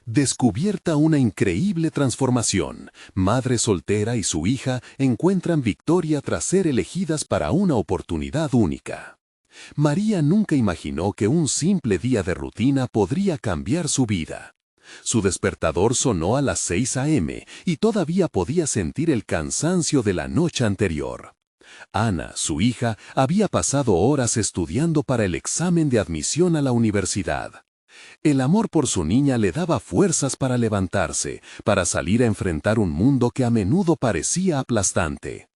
Descubierta una increíble transformación. Madre soltera y su hija encuentran victoria tras ser elegidas para una oportunidad única. María nunca imaginó que un simple día de rutina podría cambiar su vida. Su despertador sonó a las 6 a.m. y todavía podía sentir el cansancio de la noche anterior. Ana, su hija, había pasado horas estudiando para el examen de admisión a la universidad. El amor por su niña le daba fuerzas para levantarse, para salir a enfrentar un mundo que a menudo parecía aplastante.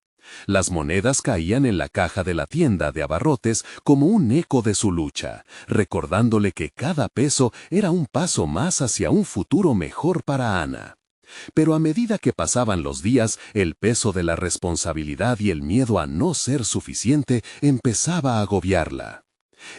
Las monedas caían en la caja de la tienda de abarrotes como un eco de su lucha, recordándole que cada peso era un paso más hacia un futuro mejor para Ana. Pero a medida que pasaban los días, el peso de la responsabilidad y el miedo a no ser suficiente empezaba a agobiarla.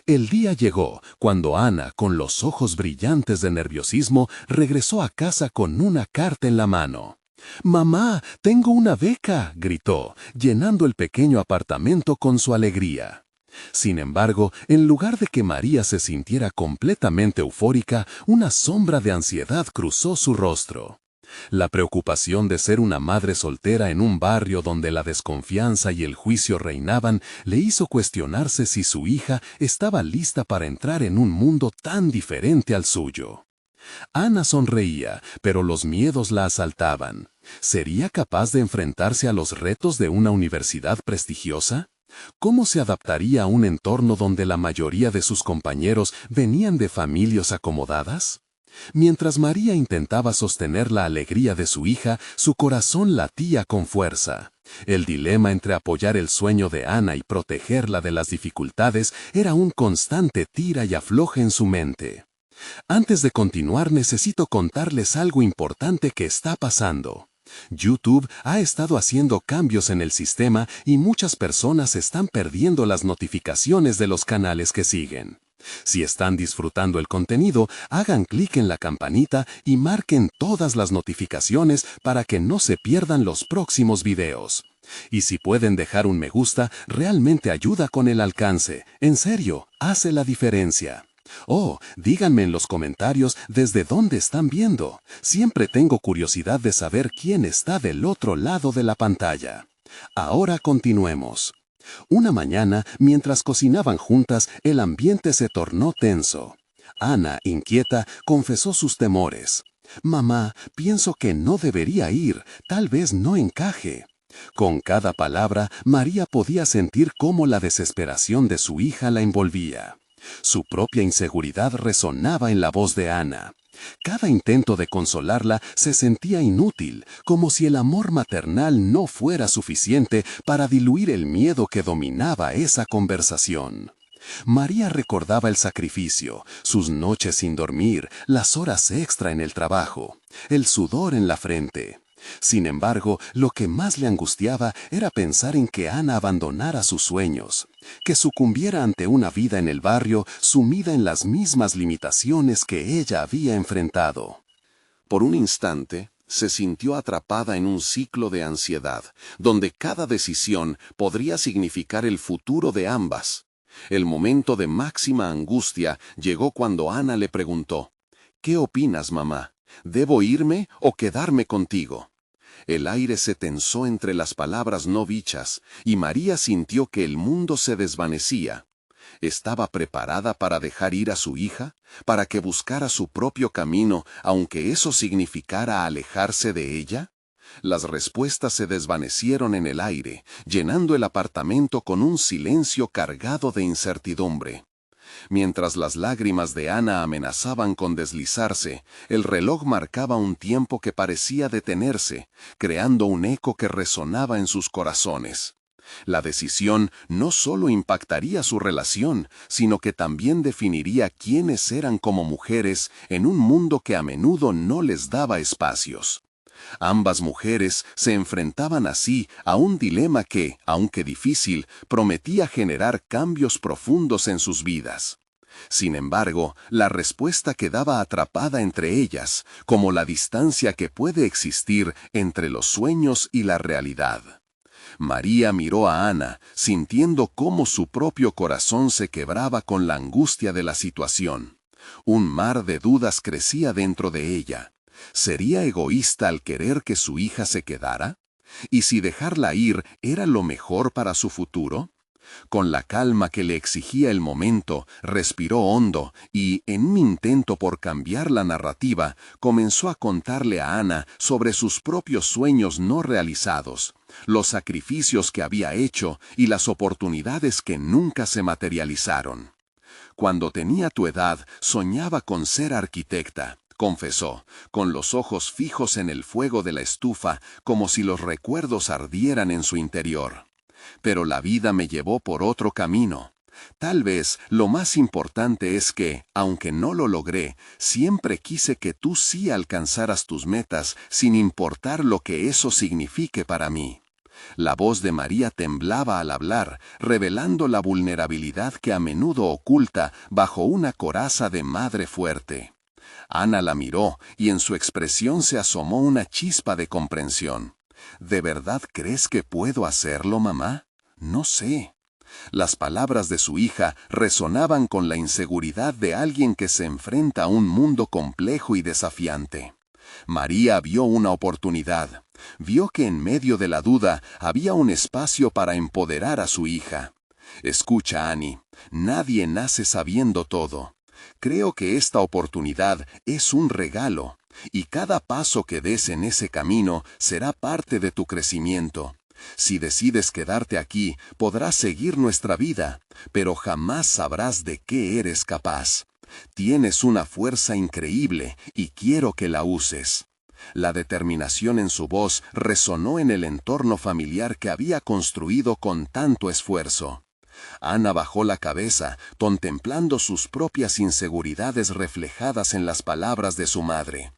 El día llegó cuando Ana, con los ojos brillantes de nerviosismo, regresó a casa con una carta en la mano. «Mamá, tengo una beca», gritó, llenando el pequeño apartamento con su alegría. Sin embargo, en lugar de que María se sintiera completamente eufórica, una sombra de ansiedad cruzó su rostro. La preocupación de ser una madre soltera en un barrio donde la desconfianza y el juicio reinaban le hizo cuestionarse si su hija estaba lista para entrar en un mundo tan diferente al suyo. Ana sonreía, pero los miedos la asaltaban. ¿Sería capaz de enfrentarse a los retos de una universidad prestigiosa? ¿Cómo se adaptaría a un entorno donde la mayoría de sus compañeros venían de familias acomodadas? Mientras María intentaba sostener la alegría de su hija, su corazón latía con fuerza. El dilema entre apoyar el sueño de Ana y protegerla de las dificultades era un constante tira y afloje en su mente. Antes de continuar, necesito contarles algo importante que está pasando. YouTube ha estado haciendo cambios en el sistema y muchas personas están perdiendo las notificaciones de los canales que siguen. Si están disfrutando el contenido, hagan clic en la campanita y marquen todas las notificaciones para que no se pierdan los próximos videos. Y si pueden dejar un me gusta, realmente ayuda con el alcance. En serio, hace la diferencia. Oh, díganme en los comentarios desde dónde están viendo. Siempre tengo curiosidad de saber quién está del otro lado de la pantalla. Ahora continuemos. Una mañana, mientras cocinaban juntas, el ambiente se tornó tenso. Ana, inquieta, confesó sus temores. «Mamá, pienso que no debería ir, tal vez no encaje». Con cada palabra, María podía sentir cómo la desesperación de su hija la envolvía. Su propia inseguridad resonaba en la voz de Ana. Cada intento de consolarla se sentía inútil, como si el amor maternal no fuera suficiente para diluir el miedo que dominaba esa conversación. María recordaba el sacrificio, sus noches sin dormir, las horas extra en el trabajo, el sudor en la frente. Sin embargo, lo que más le angustiaba era pensar en que Ana abandonara sus sueños, que sucumbiera ante una vida en el barrio sumida en las mismas limitaciones que ella había enfrentado. Por un instante, se sintió atrapada en un ciclo de ansiedad, donde cada decisión podría significar el futuro de ambas. El momento de máxima angustia llegó cuando Ana le preguntó: «¿Qué opinas, mamá? ¿Debo irme o quedarme contigo?». El aire se tensó entre las palabras no dichas, y María sintió que el mundo se desvanecía. ¿Estaba preparada para dejar ir a su hija? ¿Para que buscara su propio camino, aunque eso significara alejarse de ella? Las respuestas se desvanecieron en el aire, llenando el apartamento con un silencio cargado de incertidumbre. Mientras las lágrimas de Ana amenazaban con deslizarse, el reloj marcaba un tiempo que parecía detenerse, creando un eco que resonaba en sus corazones. La decisión no solo impactaría su relación, sino que también definiría quiénes eran como mujeres en un mundo que a menudo no les daba espacios. Ambas mujeres se enfrentaban así a un dilema que, aunque difícil, prometía generar cambios profundos en sus vidas. Sin embargo, la respuesta quedaba atrapada entre ellas, como la distancia que puede existir entre los sueños y la realidad. María miró a Ana, sintiendo cómo su propio corazón se quebraba con la angustia de la situación. Un mar de dudas crecía dentro de ella. ¿Sería egoísta al querer que su hija se quedara? ¿Y si dejarla ir era lo mejor para su futuro? Con la calma que le exigía el momento, respiró hondo y, en un intento por cambiar la narrativa, comenzó a contarle a Ana sobre sus propios sueños no realizados, los sacrificios que había hecho y las oportunidades que nunca se materializaron. Cuando tenía tu edad, soñaba con ser arquitecta, confesó, con los ojos fijos en el fuego de la estufa, como si los recuerdos ardieran en su interior. Pero la vida me llevó por otro camino. Tal vez lo más importante es que, aunque no lo logré, siempre quise que tú sí alcanzaras tus metas sin importar lo que eso signifique para mí. La voz de María temblaba al hablar, revelando la vulnerabilidad que a menudo oculta bajo una coraza de madre fuerte. Ana la miró y en su expresión se asomó una chispa de comprensión. ¿De verdad crees que puedo hacerlo, mamá? No sé. Las palabras de su hija resonaban con la inseguridad de alguien que se enfrenta a un mundo complejo y desafiante. María vio una oportunidad. Vio que en medio de la duda había un espacio para empoderar a su hija. Escucha, Annie, nadie nace sabiendo todo. Creo que esta oportunidad es un regalo, y cada paso que des en ese camino será parte de tu crecimiento. Si decides quedarte aquí, podrás seguir nuestra vida, pero jamás sabrás de qué eres capaz. Tienes una fuerza increíble y quiero que la uses. La determinación en su voz resonó en el entorno familiar que había construido con tanto esfuerzo. Ana bajó la cabeza, contemplando sus propias inseguridades reflejadas en las palabras de su madre.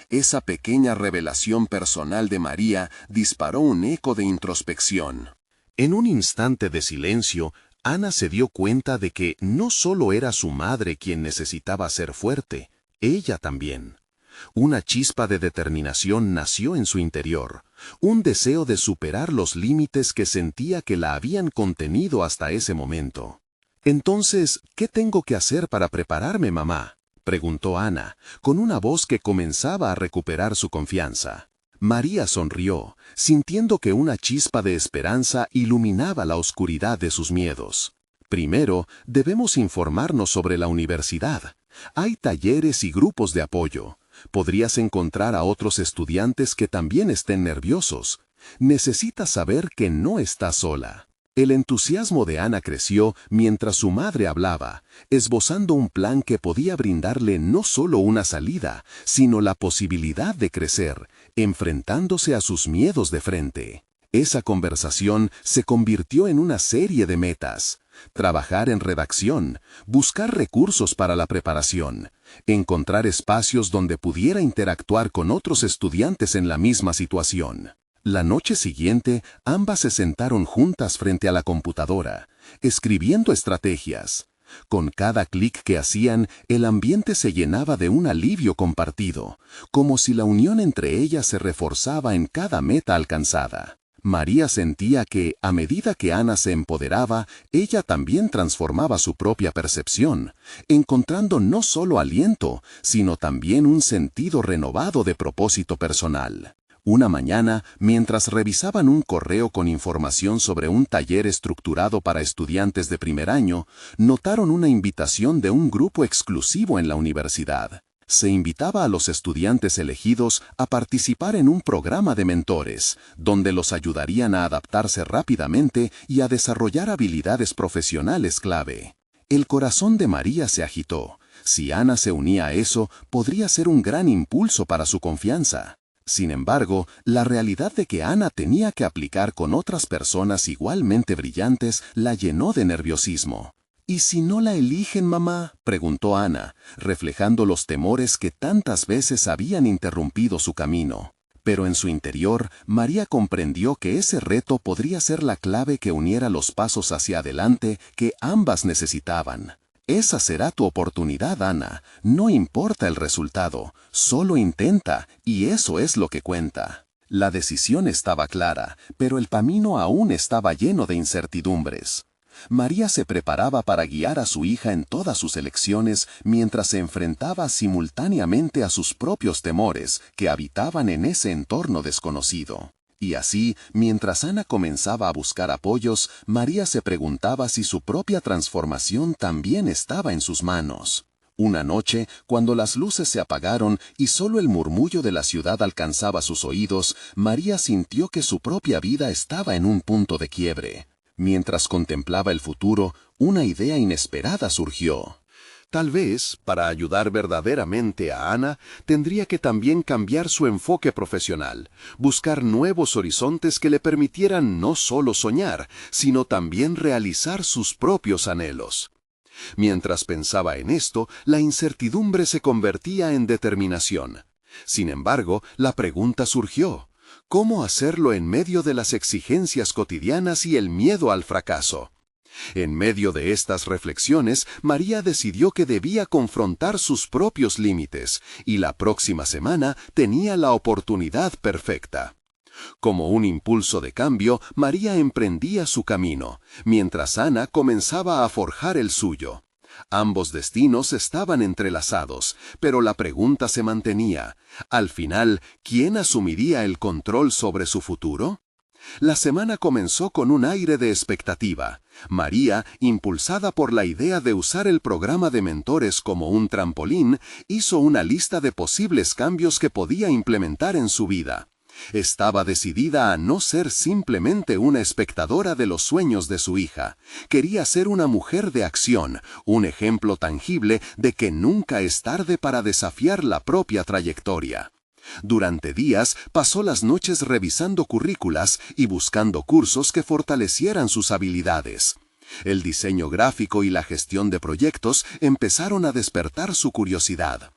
Esa pequeña revelación personal de María disparó un eco de introspección. En un instante de silencio, Ana se dio cuenta de que no solo era su madre quien necesitaba ser fuerte, ella también. Una chispa de determinación nació en su interior, un deseo de superar los límites que sentía que la habían contenido hasta ese momento. Entonces, ¿qué tengo que hacer para prepararme, mamá?, preguntó Ana, con una voz que comenzaba a recuperar su confianza. María sonrió, sintiendo que una chispa de esperanza iluminaba la oscuridad de sus miedos. Primero, debemos informarnos sobre la universidad. Hay talleres y grupos de apoyo. Podrías encontrar a otros estudiantes que también estén nerviosos. Necesitas saber que no estás sola. El entusiasmo de Ana creció mientras su madre hablaba, esbozando un plan que podía brindarle no solo una salida, sino la posibilidad de crecer, enfrentándose a sus miedos de frente. Esa conversación se convirtió en una serie de metas. Trabajar en redacción, buscar recursos para la preparación, encontrar espacios donde pudiera interactuar con otros estudiantes en la misma situación. La noche siguiente, ambas se sentaron juntas frente a la computadora, escribiendo estrategias. Con cada clic que hacían, el ambiente se llenaba de un alivio compartido, como si la unión entre ellas se reforzaba en cada meta alcanzada. María sentía que, a medida que Ana se empoderaba, ella también transformaba su propia percepción, encontrando no solo aliento, sino también un sentido renovado de propósito personal. Una mañana, mientras revisaban un correo con información sobre un taller estructurado para estudiantes de primer año, notaron una invitación de un grupo exclusivo en la universidad. Se invitaba a los estudiantes elegidos a participar en un programa de mentores, donde los ayudarían a adaptarse rápidamente y a desarrollar habilidades profesionales clave. El corazón de María se agitó. Si Ana se unía a eso, podría ser un gran impulso para su confianza. Sin embargo, la realidad de que Ana tenía que aplicar con otras personas igualmente brillantes la llenó de nerviosismo. ¿Y si no la eligen, mamá?, preguntó Ana, reflejando los temores que tantas veces habían interrumpido su camino. Pero en su interior, María comprendió que ese reto podría ser la clave que uniera los pasos hacia adelante que ambas necesitaban. Esa será tu oportunidad, Ana. No importa el resultado, solo intenta, y eso es lo que cuenta. La decisión estaba clara, pero el camino aún estaba lleno de incertidumbres. María se preparaba para guiar a su hija en todas sus elecciones mientras se enfrentaba simultáneamente a sus propios temores que habitaban en ese entorno desconocido. Y así, mientras Ana comenzaba a buscar apoyos, María se preguntaba si su propia transformación también estaba en sus manos. Una noche, cuando las luces se apagaron y solo el murmullo de la ciudad alcanzaba sus oídos, María sintió que su propia vida estaba en un punto de quiebre. Mientras contemplaba el futuro, una idea inesperada surgió. Tal vez, para ayudar verdaderamente a Ana, tendría que también cambiar su enfoque profesional, buscar nuevos horizontes que le permitieran no solo soñar, sino también realizar sus propios anhelos. Mientras pensaba en esto, la incertidumbre se convertía en determinación. Sin embargo, la pregunta surgió: ¿cómo hacerlo en medio de las exigencias cotidianas y el miedo al fracaso? En medio de estas reflexiones, María decidió que debía confrontar sus propios límites, y la próxima semana tenía la oportunidad perfecta. Como un impulso de cambio, María emprendía su camino, mientras Ana comenzaba a forjar el suyo. Ambos destinos estaban entrelazados, pero la pregunta se mantenía: al final, ¿quién asumiría el control sobre su futuro? La semana comenzó con un aire de expectativa. María, impulsada por la idea de usar el programa de mentores como un trampolín, hizo una lista de posibles cambios que podía implementar en su vida. Estaba decidida a no ser simplemente una espectadora de los sueños de su hija. Quería ser una mujer de acción, un ejemplo tangible de que nunca es tarde para desafiar la propia trayectoria. Durante días pasó las noches revisando currículas y buscando cursos que fortalecieran sus habilidades. El diseño gráfico y la gestión de proyectos empezaron a despertar su curiosidad.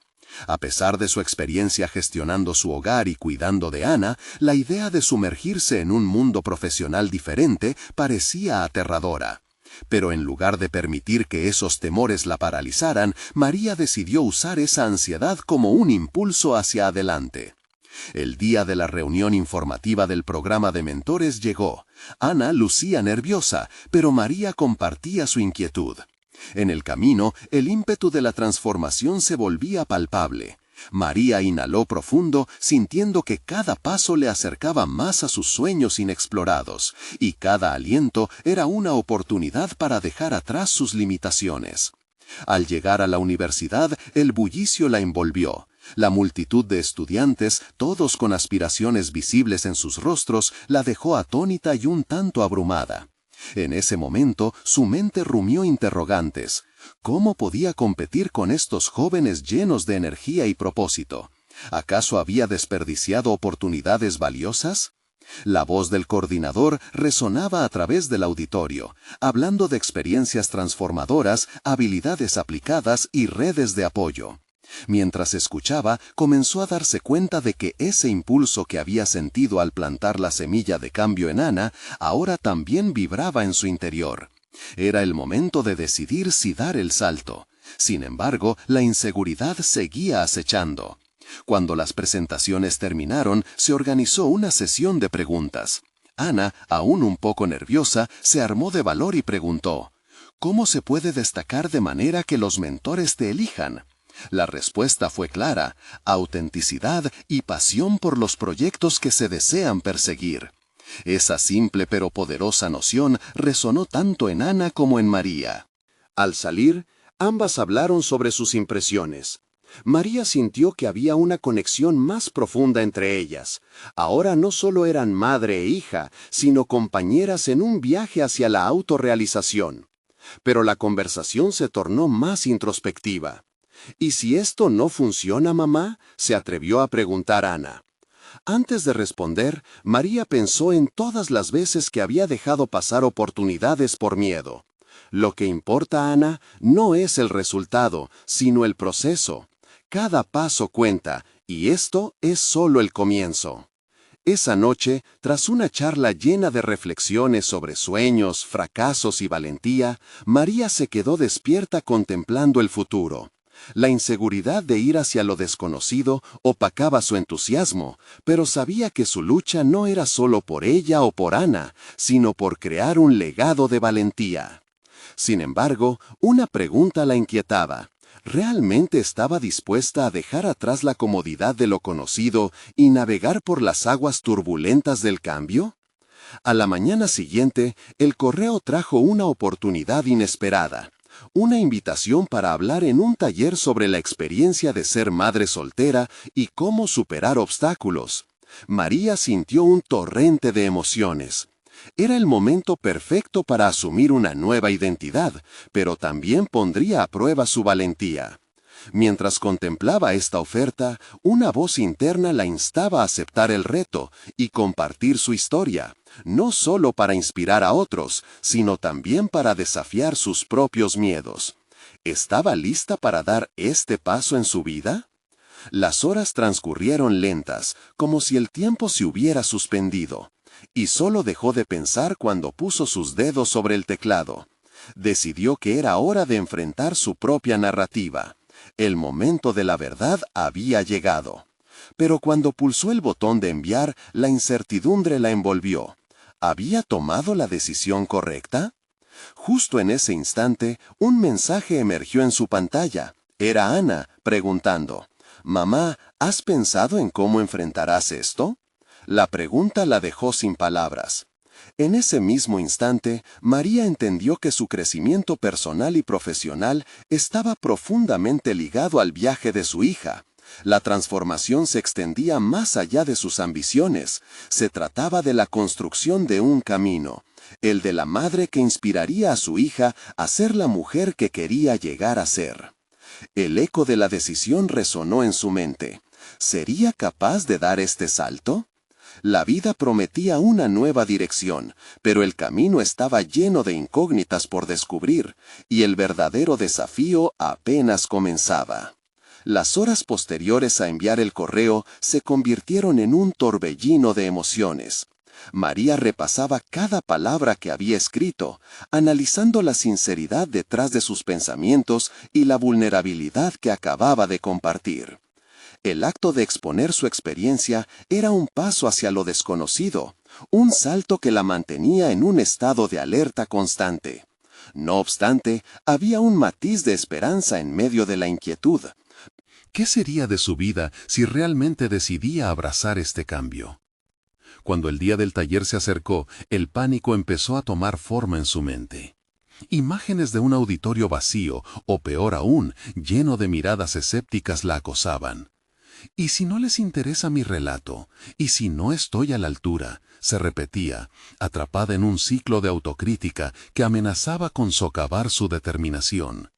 A pesar de su experiencia gestionando su hogar y cuidando de Ana, la idea de sumergirse en un mundo profesional diferente parecía aterradora. Pero en lugar de permitir que esos temores la paralizaran, María decidió usar esa ansiedad como un impulso hacia adelante. El día de la reunión informativa del programa de mentores llegó. Ana lucía nerviosa, pero María compartía su inquietud. En el camino, el ímpetu de la transformación se volvía palpable. María inhaló profundo, sintiendo que cada paso le acercaba más a sus sueños inexplorados, y cada aliento era una oportunidad para dejar atrás sus limitaciones. Al llegar a la universidad, el bullicio la envolvió. La multitud de estudiantes, todos con aspiraciones visibles en sus rostros, la dejó atónita y un tanto abrumada. En ese momento, su mente rumió interrogantes. ¿Cómo podía competir con estos jóvenes llenos de energía y propósito? ¿Acaso había desperdiciado oportunidades valiosas? La voz del coordinador resonaba a través del auditorio, hablando de experiencias transformadoras, habilidades aplicadas y redes de apoyo. Mientras escuchaba, comenzó a darse cuenta de que ese impulso que había sentido al plantar la semilla de cambio en Ana, ahora también vibraba en su interior. Era el momento de decidir si dar el salto. Sin embargo, la inseguridad seguía acechando. Cuando las presentaciones terminaron, se organizó una sesión de preguntas. Ana, aún un poco nerviosa, se armó de valor y preguntó: ¿cómo se puede destacar de manera que los mentores te elijan? La respuesta fue clara: autenticidad y pasión por los proyectos que se desean perseguir. Esa simple pero poderosa noción resonó tanto en Ana como en María. Al salir, ambas hablaron sobre sus impresiones. María sintió que había una conexión más profunda entre ellas. Ahora no solo eran madre e hija, sino compañeras en un viaje hacia la autorrealización. Pero la conversación se tornó más introspectiva. ¿Y si esto no funciona, mamá?, se atrevió a preguntar Ana. Antes de responder, María pensó en todas las veces que había dejado pasar oportunidades por miedo. Lo que importa, Ana, no es el resultado, sino el proceso. Cada paso cuenta, y esto es solo el comienzo. Esa noche, tras una charla llena de reflexiones sobre sueños, fracasos y valentía, María se quedó despierta contemplando el futuro. La inseguridad de ir hacia lo desconocido opacaba su entusiasmo, pero sabía que su lucha no era solo por ella o por Ana, sino por crear un legado de valentía. Sin embargo, una pregunta la inquietaba. ¿Realmente estaba dispuesta a dejar atrás la comodidad de lo conocido y navegar por las aguas turbulentas del cambio? A la mañana siguiente, el correo trajo una oportunidad inesperada. Una invitación para hablar en un taller sobre la experiencia de ser madre soltera y cómo superar obstáculos. María sintió un torrente de emociones. Era el momento perfecto para asumir una nueva identidad, pero también pondría a prueba su valentía. Mientras contemplaba esta oferta, una voz interna la instaba a aceptar el reto y compartir su historia, no solo para inspirar a otros, sino también para desafiar sus propios miedos. ¿Estaba lista para dar este paso en su vida? Las horas transcurrieron lentas, como si el tiempo se hubiera suspendido, y solo dejó de pensar cuando puso sus dedos sobre el teclado. Decidió que era hora de enfrentar su propia narrativa. El momento de la verdad había llegado. Pero cuando pulsó el botón de enviar, la incertidumbre la envolvió. ¿Había tomado la decisión correcta? Justo en ese instante, un mensaje emergió en su pantalla. Era Ana, preguntando: «Mamá, ¿has pensado en cómo enfrentarás esto?». La pregunta la dejó sin palabras. En ese mismo instante, María entendió que su crecimiento personal y profesional estaba profundamente ligado al viaje de su hija. La transformación se extendía más allá de sus ambiciones. Se trataba de la construcción de un camino, el de la madre que inspiraría a su hija a ser la mujer que quería llegar a ser. El eco de la decisión resonó en su mente. ¿Sería capaz de dar este salto? La vida prometía una nueva dirección, pero el camino estaba lleno de incógnitas por descubrir, y el verdadero desafío apenas comenzaba. Las horas posteriores a enviar el correo se convirtieron en un torbellino de emociones. María repasaba cada palabra que había escrito, analizando la sinceridad detrás de sus pensamientos y la vulnerabilidad que acababa de compartir. El acto de exponer su experiencia era un paso hacia lo desconocido, un salto que la mantenía en un estado de alerta constante. No obstante, había un matiz de esperanza en medio de la inquietud. ¿Qué sería de su vida si realmente decidía abrazar este cambio? Cuando el día del taller se acercó, el pánico empezó a tomar forma en su mente. Imágenes de un auditorio vacío, o peor aún, lleno de miradas escépticas la acosaban. ¿Y si no les interesa mi relato? ¿Y si no estoy a la altura?, se repetía, atrapada en un ciclo de autocrítica que amenazaba con socavar su determinación.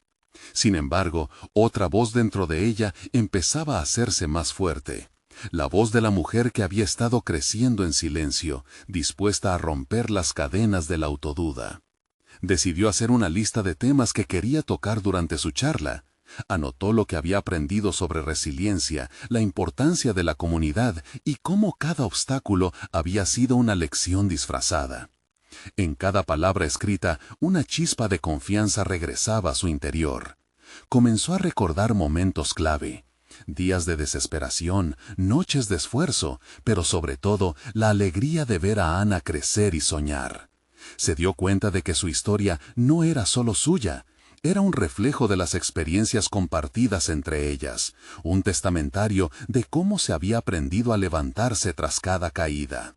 Sin embargo, otra voz dentro de ella empezaba a hacerse más fuerte. La voz de la mujer que había estado creciendo en silencio, dispuesta a romper las cadenas de la autoduda. Decidió hacer una lista de temas que quería tocar durante su charla. Anotó lo que había aprendido sobre resiliencia, la importancia de la comunidad y cómo cada obstáculo había sido una lección disfrazada. En cada palabra escrita, una chispa de confianza regresaba a su interior. Comenzó a recordar momentos clave, días de desesperación, noches de esfuerzo, pero sobre todo la alegría de ver a Ana crecer y soñar. Se dio cuenta de que su historia no era solo suya. Era un reflejo de las experiencias compartidas entre ellas, un testamentario de cómo se había aprendido a levantarse tras cada caída.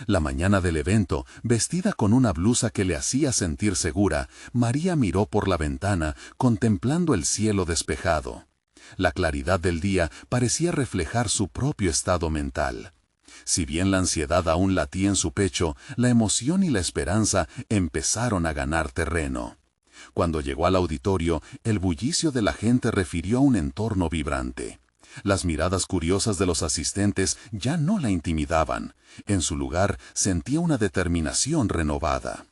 La mañana del evento, vestida con una blusa que le hacía sentir segura, María miró por la ventana, contemplando el cielo despejado. La claridad del día parecía reflejar su propio estado mental. Si bien la ansiedad aún latía en su pecho, la emoción y la esperanza empezaron a ganar terreno. Cuando llegó al auditorio, el bullicio de la gente refirió a un entorno vibrante. Las miradas curiosas de los asistentes ya no la intimidaban. En su lugar, sentía una determinación renovada.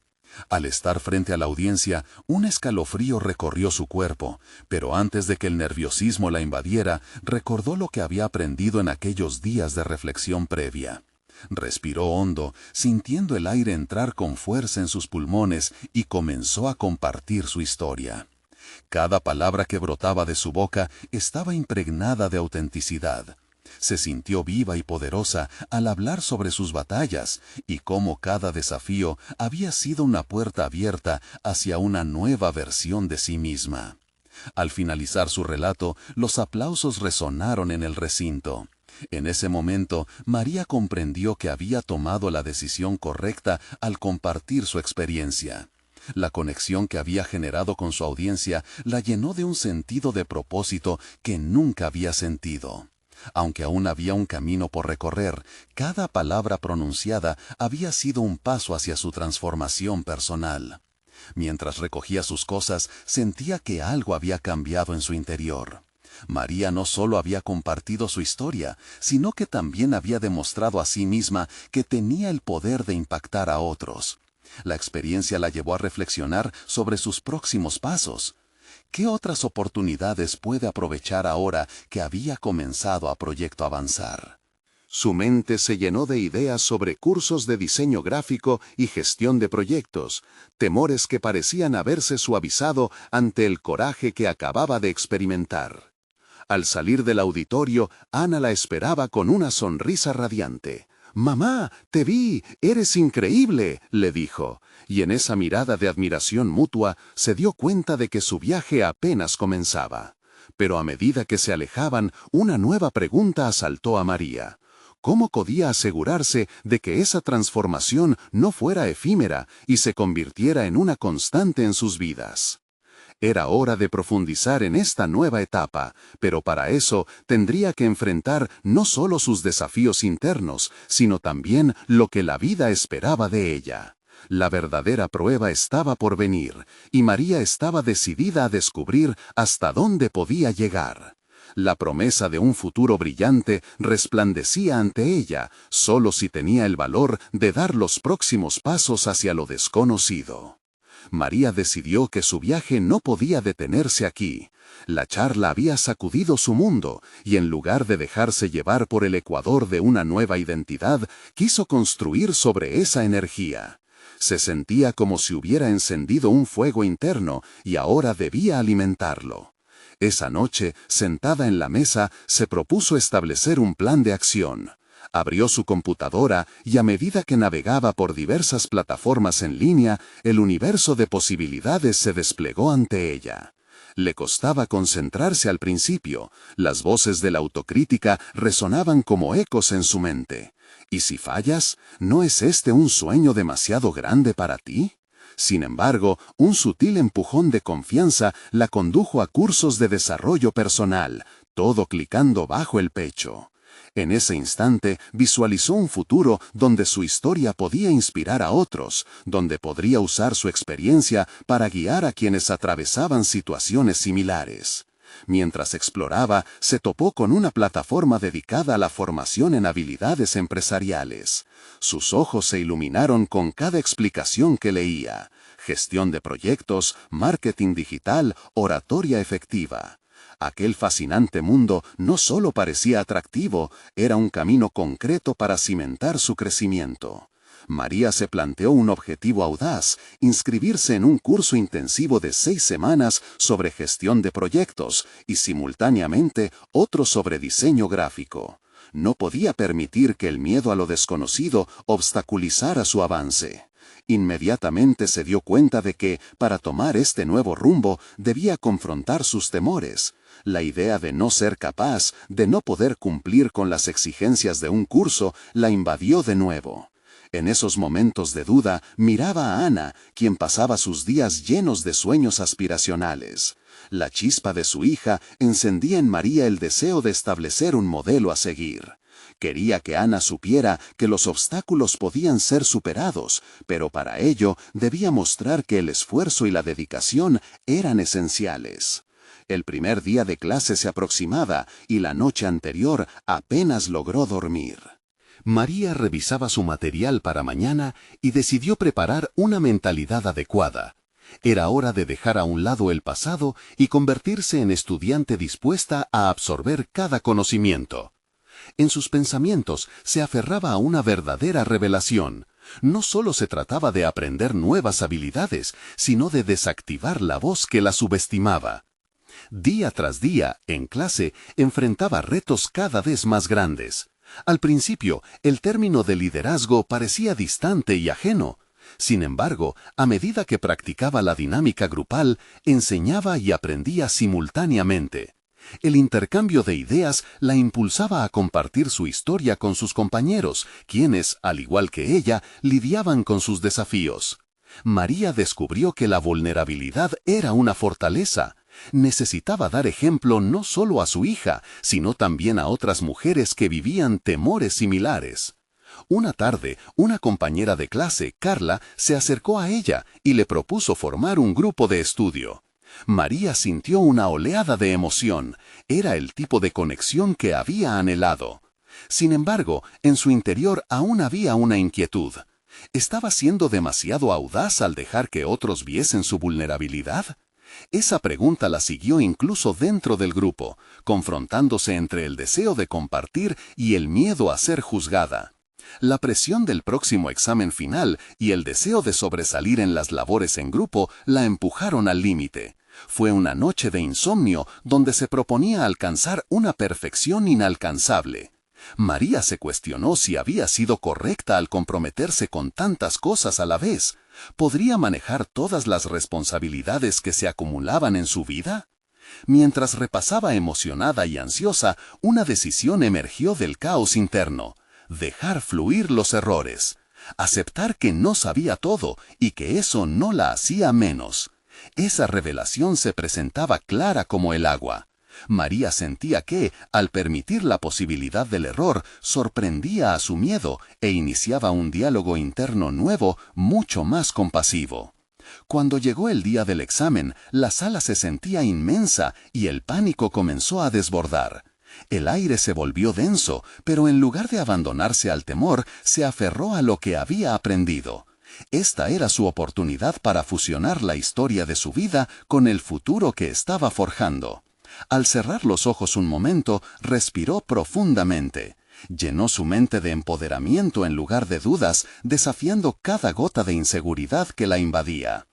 Al estar frente a la audiencia, un escalofrío recorrió su cuerpo, pero antes de que el nerviosismo la invadiera, recordó lo que había aprendido en aquellos días de reflexión previa. Respiró hondo, sintiendo el aire entrar con fuerza en sus pulmones y comenzó a compartir su historia. Cada palabra que brotaba de su boca estaba impregnada de autenticidad. Se sintió viva y poderosa al hablar sobre sus batallas y cómo cada desafío había sido una puerta abierta hacia una nueva versión de sí misma. Al finalizar su relato, los aplausos resonaron en el recinto. En ese momento, María comprendió que había tomado la decisión correcta al compartir su experiencia. La conexión que había generado con su audiencia la llenó de un sentido de propósito que nunca había sentido. Aunque aún había un camino por recorrer, cada palabra pronunciada había sido un paso hacia su transformación personal. Mientras recogía sus cosas, sentía que algo había cambiado en su interior. María no solo había compartido su historia, sino que también había demostrado a sí misma que tenía el poder de impactar a otros. La experiencia la llevó a reflexionar sobre sus próximos pasos. ¿Qué otras oportunidades puede aprovechar ahora que había comenzado a Proyecto Avanzar? Su mente se llenó de ideas sobre cursos de diseño gráfico y gestión de proyectos, temores que parecían haberse suavizado ante el coraje que acababa de experimentar. Al salir del auditorio, Ana la esperaba con una sonrisa radiante. «Mamá, te vi, eres increíble», le dijo, y en esa mirada de admiración mutua se dio cuenta de que su viaje apenas comenzaba. Pero a medida que se alejaban, una nueva pregunta asaltó a María. ¿Cómo podía asegurarse de que esa transformación no fuera efímera y se convirtiera en una constante en sus vidas? Era hora de profundizar en esta nueva etapa, pero para eso tendría que enfrentar no solo sus desafíos internos, sino también lo que la vida esperaba de ella. La verdadera prueba estaba por venir, y María estaba decidida a descubrir hasta dónde podía llegar. La promesa de un futuro brillante resplandecía ante ella, solo si tenía el valor de dar los próximos pasos hacia lo desconocido. María decidió que su viaje no podía detenerse aquí. La charla había sacudido su mundo, y en lugar de dejarse llevar por el ecuador de una nueva identidad, quiso construir sobre esa energía. Se sentía como si hubiera encendido un fuego interno y ahora debía alimentarlo. Esa noche, sentada en la mesa, se propuso establecer un plan de acción. Abrió su computadora y a medida que navegaba por diversas plataformas en línea, el universo de posibilidades se desplegó ante ella. Le costaba concentrarse al principio, las voces de la autocrítica resonaban como ecos en su mente. ¿Y si fallas? ¿No es este un sueño demasiado grande para ti? Sin embargo, un sutil empujón de confianza la condujo a cursos de desarrollo personal, todo clicando bajo el pecho. En ese instante visualizó un futuro donde su historia podía inspirar a otros, donde podría usar su experiencia para guiar a quienes atravesaban situaciones similares. Mientras exploraba, se topó con una plataforma dedicada a la formación en habilidades empresariales. Sus ojos se iluminaron con cada explicación que leía: gestión de proyectos, marketing digital, oratoria efectiva. Aquel fascinante mundo no solo parecía atractivo, era un camino concreto para cimentar su crecimiento. María se planteó un objetivo audaz: inscribirse en un curso intensivo de 6 semanas sobre gestión de proyectos y simultáneamente otro sobre diseño gráfico. No podía permitir que el miedo a lo desconocido obstaculizara su avance. Inmediatamente se dio cuenta de que, para tomar este nuevo rumbo, debía confrontar sus temores. La idea de no ser capaz, de no poder cumplir con las exigencias de un curso, la invadió de nuevo. En esos momentos de duda, miraba a Ana, quien pasaba sus días llenos de sueños aspiracionales. La chispa de su hija encendía en María el deseo de establecer un modelo a seguir. Quería que Ana supiera que los obstáculos podían ser superados, pero para ello debía mostrar que el esfuerzo y la dedicación eran esenciales. El primer día de clase se aproximaba y la noche anterior apenas logró dormir. María revisaba su material para mañana y decidió preparar una mentalidad adecuada. Era hora de dejar a un lado el pasado y convertirse en estudiante dispuesta a absorber cada conocimiento. En sus pensamientos se aferraba a una verdadera revelación. No solo se trataba de aprender nuevas habilidades, sino de desactivar la voz que la subestimaba. Día tras día, en clase, enfrentaba retos cada vez más grandes. Al principio, el término de liderazgo parecía distante y ajeno. Sin embargo, a medida que practicaba la dinámica grupal, enseñaba y aprendía simultáneamente. El intercambio de ideas la impulsaba a compartir su historia con sus compañeros, quienes, al igual que ella, lidiaban con sus desafíos. María descubrió que la vulnerabilidad era una fortaleza. Necesitaba dar ejemplo no solo a su hija, sino también a otras mujeres que vivían temores similares. Una tarde, una compañera de clase, Carla, se acercó a ella y le propuso formar un grupo de estudio. María sintió una oleada de emoción. Era el tipo de conexión que había anhelado. Sin embargo, en su interior aún había una inquietud. ¿Estaba siendo demasiado audaz al dejar que otros viesen su vulnerabilidad? Esa pregunta la siguió incluso dentro del grupo, confrontándose entre el deseo de compartir y el miedo a ser juzgada. La presión del próximo examen final y el deseo de sobresalir en las labores en grupo la empujaron al límite. Fue una noche de insomnio donde se proponía alcanzar una perfección inalcanzable. María se cuestionó si había sido correcta al comprometerse con tantas cosas a la vez. ¿Podría manejar todas las responsabilidades que se acumulaban en su vida? Mientras repasaba emocionada y ansiosa, una decisión emergió del caos interno: dejar fluir los errores, aceptar que no sabía todo y que eso no la hacía menos. Esa revelación se presentaba clara como el agua. María sentía que, al permitir la posibilidad del error, sorprendía a su miedo e iniciaba un diálogo interno nuevo, mucho más compasivo. Cuando llegó el día del examen, la sala se sentía inmensa y el pánico comenzó a desbordar. El aire se volvió denso, pero en lugar de abandonarse al temor, se aferró a lo que había aprendido. Esta era su oportunidad para fusionar la historia de su vida con el futuro que estaba forjando. Al cerrar los ojos un momento, respiró profundamente. Llenó su mente de empoderamiento en lugar de dudas, desafiando cada gota de inseguridad que la invadía.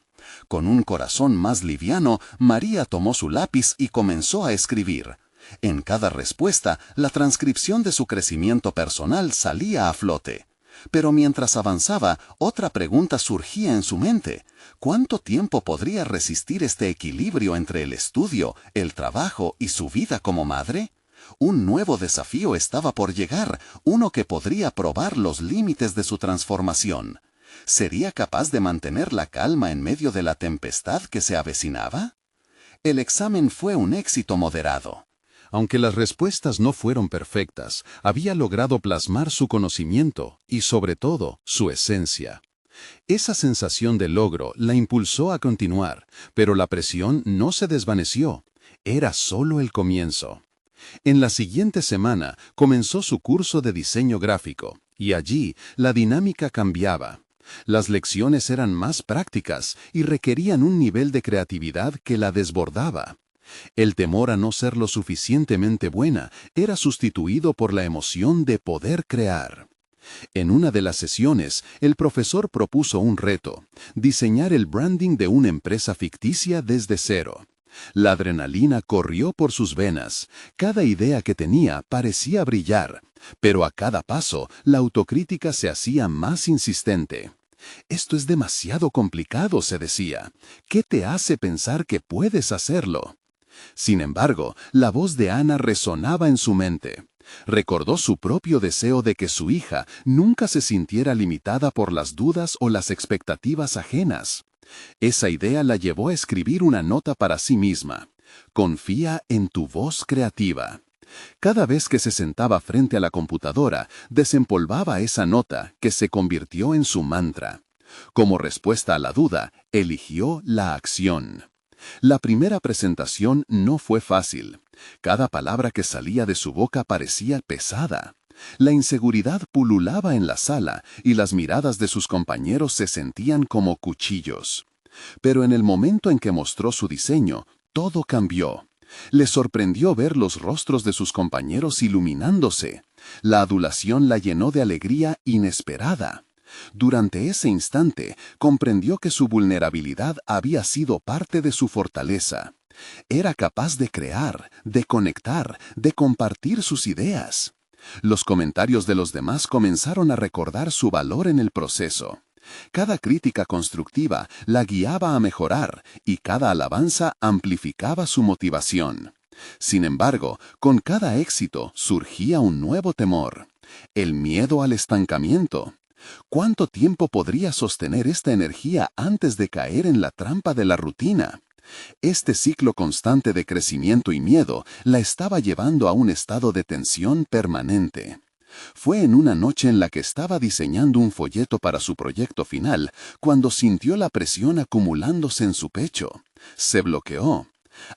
Con un corazón más liviano, María tomó su lápiz y comenzó a escribir. En cada respuesta, la transcripción de su crecimiento personal salía a flote. Pero mientras avanzaba, otra pregunta surgía en su mente. ¿Cuánto tiempo podría resistir este equilibrio entre el estudio, el trabajo y su vida como madre? Un nuevo desafío estaba por llegar, uno que podría probar los límites de su transformación. ¿Sería capaz de mantener la calma en medio de la tempestad que se avecinaba? El examen fue un éxito moderado. Aunque las respuestas no fueron perfectas, había logrado plasmar su conocimiento y, sobre todo, su esencia. Esa sensación de logro la impulsó a continuar, pero la presión no se desvaneció. Era solo el comienzo. En la siguiente semana comenzó su curso de diseño gráfico, y allí la dinámica cambiaba. Las lecciones eran más prácticas y requerían un nivel de creatividad que la desbordaba. El temor a no ser lo suficientemente buena era sustituido por la emoción de poder crear. En una de las sesiones, el profesor propuso un reto: diseñar el branding de una empresa ficticia desde cero. La adrenalina corrió por sus venas. Cada idea que tenía parecía brillar, pero a cada paso la autocrítica se hacía más insistente. «Esto es demasiado complicado», se decía. «¿Qué te hace pensar que puedes hacerlo?». Sin embargo, la voz de Ana resonaba en su mente. Recordó su propio deseo de que su hija nunca se sintiera limitada por las dudas o las expectativas ajenas. Esa idea la llevó a escribir una nota para sí misma: «Confía en tu voz creativa». Cada vez que se sentaba frente a la computadora, desempolvaba esa nota que se convirtió en su mantra. Como respuesta a la duda, eligió la acción. La primera presentación no fue fácil. Cada palabra que salía de su boca parecía pesada. La inseguridad pululaba en la sala y las miradas de sus compañeros se sentían como cuchillos. Pero en el momento en que mostró su diseño, todo cambió. Le sorprendió ver los rostros de sus compañeros iluminándose. La adulación la llenó de alegría inesperada. Durante ese instante, comprendió que su vulnerabilidad había sido parte de su fortaleza. Era capaz de crear, de conectar, de compartir sus ideas. Los comentarios de los demás comenzaron a recordar su valor en el proceso. Cada crítica constructiva la guiaba a mejorar y cada alabanza amplificaba su motivación. Sin embargo, con cada éxito surgía un nuevo temor: el miedo al estancamiento. ¿Cuánto tiempo podría sostener esta energía antes de caer en la trampa de la rutina? Este ciclo constante de crecimiento y miedo la estaba llevando a un estado de tensión permanente. Fue en una noche en la que estaba diseñando un folleto para su proyecto final cuando sintió la presión acumulándose en su pecho. Se bloqueó.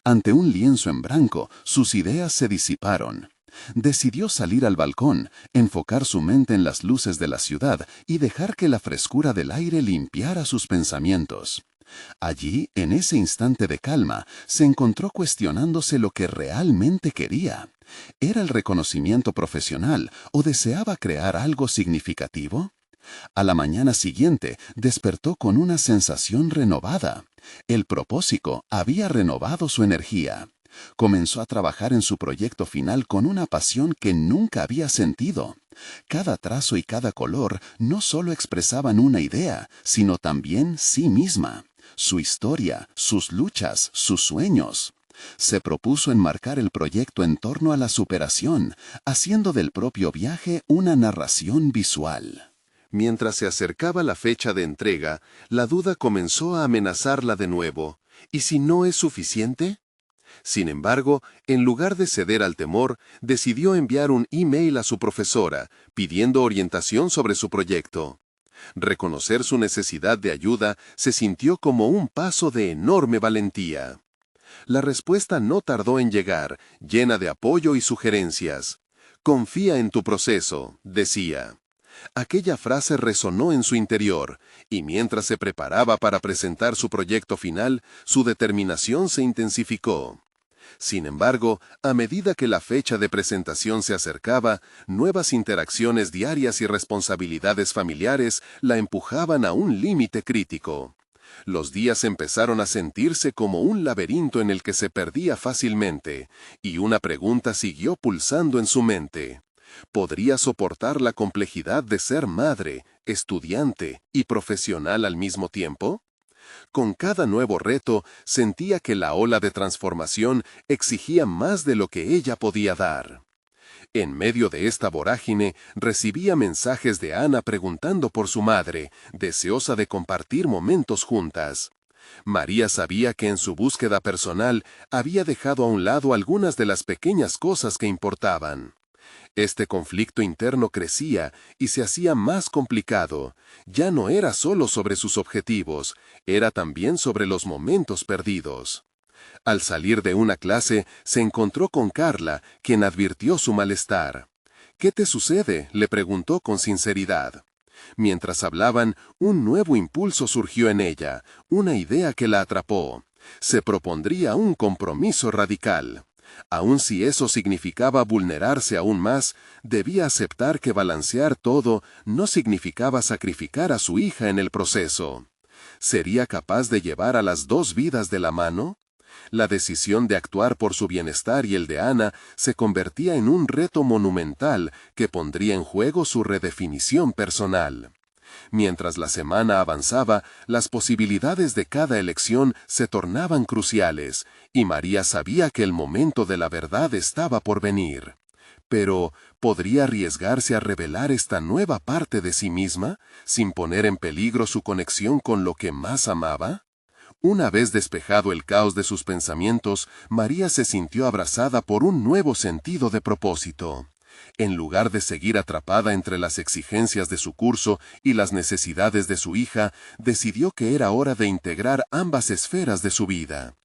Ante un lienzo en blanco, sus ideas se disiparon. Decidió salir al balcón, enfocar su mente en las luces de la ciudad y dejar que la frescura del aire limpiara sus pensamientos. Allí, en ese instante de calma, se encontró cuestionándose lo que realmente quería. ¿Era el reconocimiento profesional o deseaba crear algo significativo? A la mañana siguiente despertó con una sensación renovada. El propósito había renovado su energía. Comenzó a trabajar en su proyecto final con una pasión que nunca había sentido. Cada trazo y cada color no solo expresaban una idea, sino también sí misma, su historia, sus luchas, sus sueños. Se propuso enmarcar el proyecto en torno a la superación, haciendo del propio viaje una narración visual. Mientras se acercaba la fecha de entrega, la duda comenzó a amenazarla de nuevo. ¿Y si no es suficiente? Sin embargo, en lugar de ceder al temor, decidió enviar un email a su profesora, pidiendo orientación sobre su proyecto. Reconocer su necesidad de ayuda se sintió como un paso de enorme valentía. La respuesta no tardó en llegar, llena de apoyo y sugerencias. «Confía en tu proceso», decía. Aquella frase resonó en su interior, y mientras se preparaba para presentar su proyecto final, su determinación se intensificó. Sin embargo, a medida que la fecha de presentación se acercaba, nuevas interacciones diarias y responsabilidades familiares la empujaban a un límite crítico. Los días empezaron a sentirse como un laberinto en el que se perdía fácilmente, y una pregunta siguió pulsando en su mente. ¿Podría soportar la complejidad de ser madre, estudiante y profesional al mismo tiempo? Con cada nuevo reto, sentía que la ola de transformación exigía más de lo que ella podía dar. En medio de esta vorágine, recibía mensajes de Ana preguntando por su madre, deseosa de compartir momentos juntas. María sabía que en su búsqueda personal había dejado a un lado algunas de las pequeñas cosas que importaban. Este conflicto interno crecía y se hacía más complicado. Ya no era solo sobre sus objetivos, era también sobre los momentos perdidos. Al salir de una clase, se encontró con Carla, quien advirtió su malestar. «¿Qué te sucede?», le preguntó con sinceridad. Mientras hablaban, un nuevo impulso surgió en ella, una idea que la atrapó. Se propondría un compromiso radical. Aun si eso significaba vulnerarse aún más, debía aceptar que balancear todo no significaba sacrificar a su hija en el proceso. ¿Sería capaz de llevar a las dos vidas de la mano? La decisión de actuar por su bienestar y el de Ana se convertía en un reto monumental que pondría en juego su redefinición personal. Mientras la semana avanzaba, las posibilidades de cada elección se tornaban cruciales, y María sabía que el momento de la verdad estaba por venir. Pero, ¿podría arriesgarse a revelar esta nueva parte de sí misma, sin poner en peligro su conexión con lo que más amaba? Una vez despejado el caos de sus pensamientos, María se sintió abrazada por un nuevo sentido de propósito. En lugar de seguir atrapada entre las exigencias de su curso y las necesidades de su hija, decidió que era hora de integrar ambas esferas de su vida.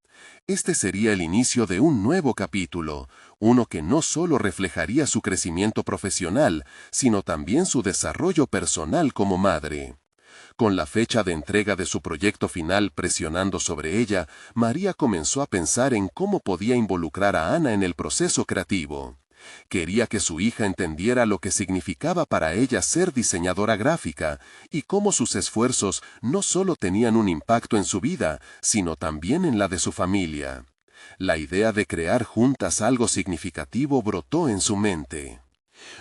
Este sería el inicio de un nuevo capítulo, uno que no solo reflejaría su crecimiento profesional, sino también su desarrollo personal como madre. Con la fecha de entrega de su proyecto final presionando sobre ella, María comenzó a pensar en cómo podía involucrar a Ana en el proceso creativo. Quería que su hija entendiera lo que significaba para ella ser diseñadora gráfica y cómo sus esfuerzos no solo tenían un impacto en su vida, sino también en la de su familia. La idea de crear juntas algo significativo brotó en su mente.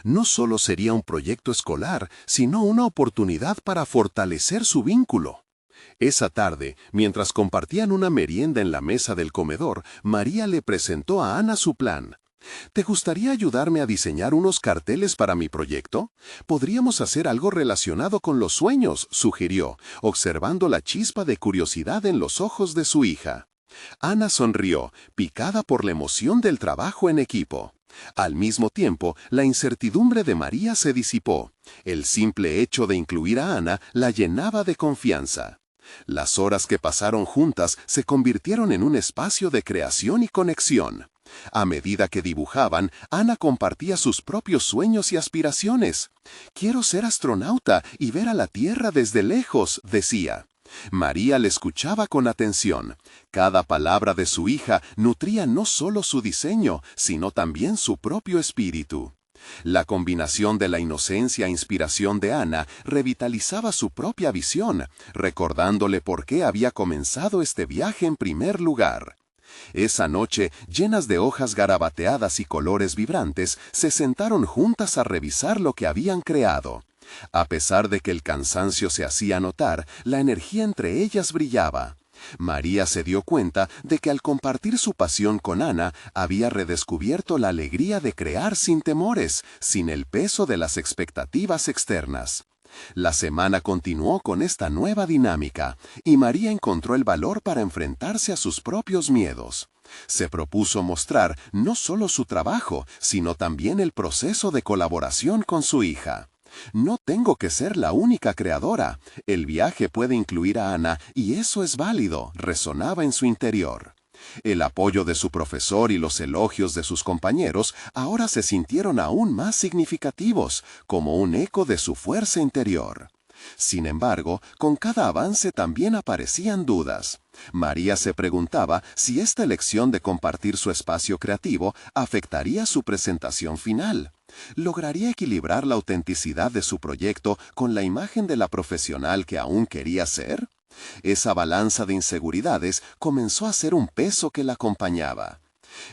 No solo sería un proyecto escolar, sino una oportunidad para fortalecer su vínculo. Esa tarde, mientras compartían una merienda en la mesa del comedor, María le presentó a Ana su plan. ¿Te gustaría ayudarme a diseñar unos carteles para mi proyecto? Podríamos hacer algo relacionado con los sueños, sugirió, observando la chispa de curiosidad en los ojos de su hija. Ana sonrió, picada por la emoción del trabajo en equipo. Al mismo tiempo, la incertidumbre de María se disipó. El simple hecho de incluir a Ana la llenaba de confianza. Las horas que pasaron juntas se convirtieron en un espacio de creación y conexión. A medida que dibujaban, Ana compartía sus propios sueños y aspiraciones. «Quiero ser astronauta y ver a la Tierra desde lejos», decía. María le escuchaba con atención. Cada palabra de su hija nutría no solo su diseño, sino también su propio espíritu. La combinación de la inocencia e inspiración de Ana revitalizaba su propia visión, recordándole por qué había comenzado este viaje en primer lugar. Esa noche, llenas de hojas garabateadas y colores vibrantes, se sentaron juntas a revisar lo que habían creado. A pesar de que el cansancio se hacía notar, la energía entre ellas brillaba. María se dio cuenta de que al compartir su pasión con Ana, había redescubierto la alegría de crear sin temores, sin el peso de las expectativas externas. La semana continuó con esta nueva dinámica, y María encontró el valor para enfrentarse a sus propios miedos. Se propuso mostrar no solo su trabajo, sino también el proceso de colaboración con su hija. «No tengo que ser la única creadora. El viaje puede incluir a Ana y eso es válido», resonaba en su interior. El apoyo de su profesor y los elogios de sus compañeros ahora se sintieron aún más significativos, como un eco de su fuerza interior. Sin embargo, con cada avance también aparecían dudas. María se preguntaba si esta elección de compartir su espacio creativo afectaría su presentación final. ¿Lograría equilibrar la autenticidad de su proyecto con la imagen de la profesional que aún quería ser? Esa balanza de inseguridades comenzó a ser un peso que la acompañaba.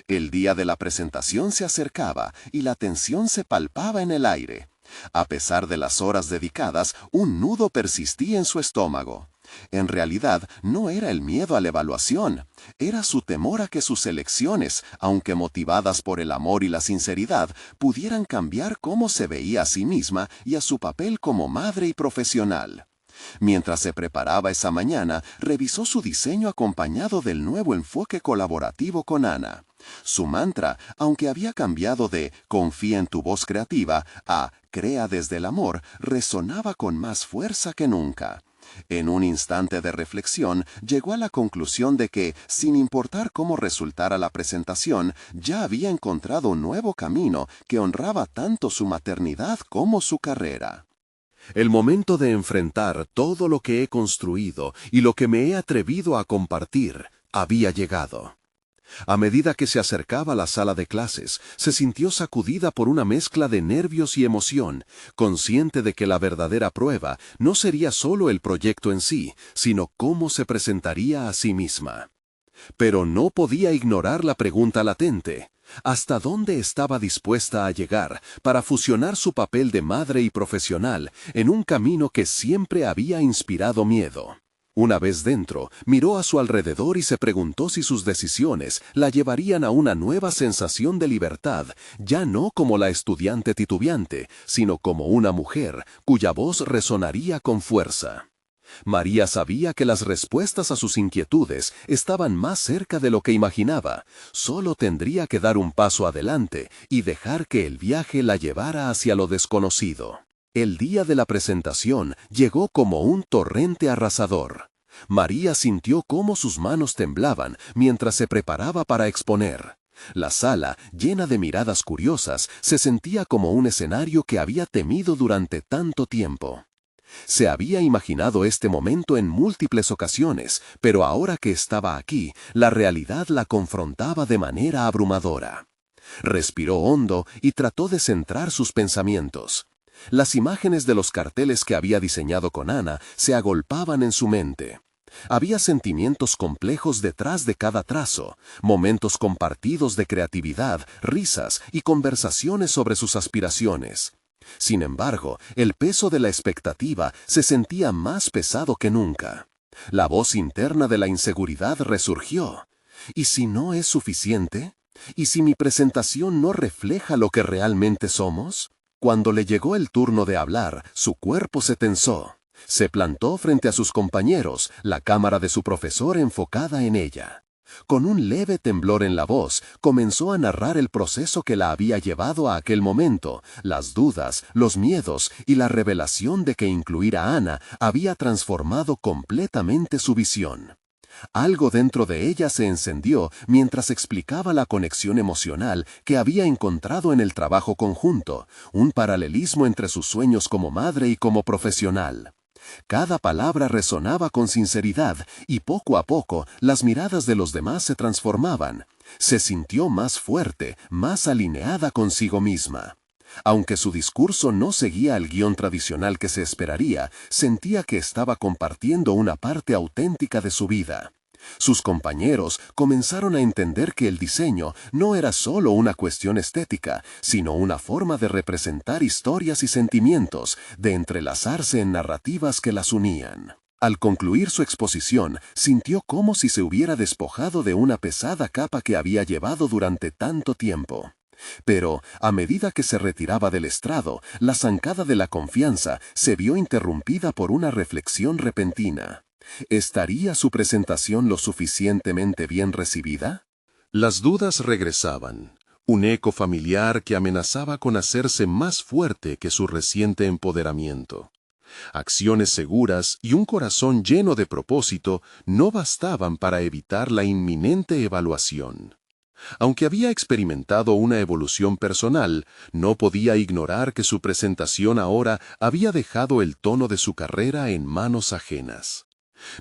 El día de la presentación se acercaba y la tensión se palpaba en el aire. A pesar de las horas dedicadas, un nudo persistía en su estómago. En realidad, no era el miedo a la evaluación, era su temor a que sus elecciones, aunque motivadas por el amor y la sinceridad, pudieran cambiar cómo se veía a sí misma y a su papel como madre y profesional. Mientras se preparaba esa mañana, revisó su diseño acompañado del nuevo enfoque colaborativo con Ana. Su mantra, aunque había cambiado de «confía en tu voz creativa» a «crea desde el amor», resonaba con más fuerza que nunca. En un instante de reflexión, llegó a la conclusión de que, sin importar cómo resultara la presentación, ya había encontrado un nuevo camino que honraba tanto su maternidad como su carrera. El momento de enfrentar todo lo que he construido y lo que me he atrevido a compartir había llegado. A medida que se acercaba a la sala de clases, se sintió sacudida por una mezcla de nervios y emoción, consciente de que la verdadera prueba no sería solo el proyecto en sí, sino cómo se presentaría a sí misma. Pero no podía ignorar la pregunta latente. ¿Hasta dónde estaba dispuesta a llegar para fusionar su papel de madre y profesional en un camino que siempre había inspirado miedo? Una vez dentro, miró a su alrededor y se preguntó si sus decisiones la llevarían a una nueva sensación de libertad, ya no como la estudiante titubeante, sino como una mujer cuya voz resonaría con fuerza. María sabía que las respuestas a sus inquietudes estaban más cerca de lo que imaginaba. Solo tendría que dar un paso adelante y dejar que el viaje la llevara hacia lo desconocido. El día de la presentación llegó como un torrente arrasador. María sintió cómo sus manos temblaban mientras se preparaba para exponer. La sala, llena de miradas curiosas, se sentía como un escenario que había temido durante tanto tiempo. Se había imaginado este momento en múltiples ocasiones, pero ahora que estaba aquí, la realidad la confrontaba de manera abrumadora. Respiró hondo y trató de centrar sus pensamientos. Las imágenes de los carteles que había diseñado con Ana se agolpaban en su mente. Había sentimientos complejos detrás de cada trazo, momentos compartidos de creatividad, risas y conversaciones sobre sus aspiraciones. Sin embargo, el peso de la expectativa se sentía más pesado que nunca. La voz interna de la inseguridad resurgió. ¿Y si no es suficiente? ¿Y si mi presentación no refleja lo que realmente somos? Cuando le llegó el turno de hablar, su cuerpo se tensó. Se plantó frente a sus compañeros, la cámara de su profesor enfocada en ella. Con un leve temblor en la voz, comenzó a narrar el proceso que la había llevado a aquel momento, las dudas, los miedos y la revelación de que incluir a Ana había transformado completamente su visión. Algo dentro de ella se encendió mientras explicaba la conexión emocional que había encontrado en el trabajo conjunto, un paralelismo entre sus sueños como madre y como profesional. Cada palabra resonaba con sinceridad y poco a poco las miradas de los demás se transformaban. Se sintió más fuerte, más alineada consigo misma. Aunque su discurso no seguía el guión tradicional que se esperaría, sentía que estaba compartiendo una parte auténtica de su vida. Sus compañeros comenzaron a entender que el diseño no era solo una cuestión estética, sino una forma de representar historias y sentimientos, de entrelazarse en narrativas que las unían. Al concluir su exposición, sintió como si se hubiera despojado de una pesada capa que había llevado durante tanto tiempo. Pero, a medida que se retiraba del estrado, la zancada de la confianza se vio interrumpida por una reflexión repentina. ¿Estaría su presentación lo suficientemente bien recibida? Las dudas regresaban, un eco familiar que amenazaba con hacerse más fuerte que su reciente empoderamiento. Acciones seguras y un corazón lleno de propósito no bastaban para evitar la inminente evaluación. Aunque había experimentado una evolución personal, no podía ignorar que su presentación ahora había dejado el tono de su carrera en manos ajenas.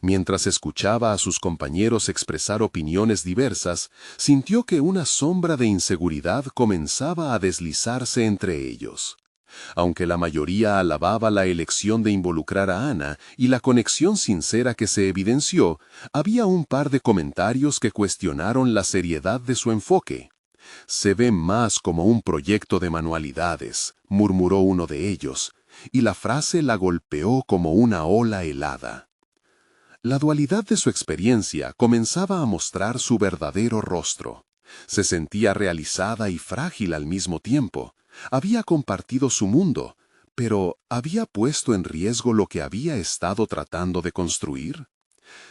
Mientras escuchaba a sus compañeros expresar opiniones diversas, sintió que una sombra de inseguridad comenzaba a deslizarse entre ellos. Aunque la mayoría alababa la elección de involucrar a Ana y la conexión sincera que se evidenció, había un par de comentarios que cuestionaron la seriedad de su enfoque. «Se ve más como un proyecto de manualidades», murmuró uno de ellos, y la frase la golpeó como una ola helada. La dualidad de su experiencia comenzaba a mostrar su verdadero rostro. Se sentía realizada y frágil al mismo tiempo. Había compartido su mundo, pero ¿había puesto en riesgo lo que había estado tratando de construir?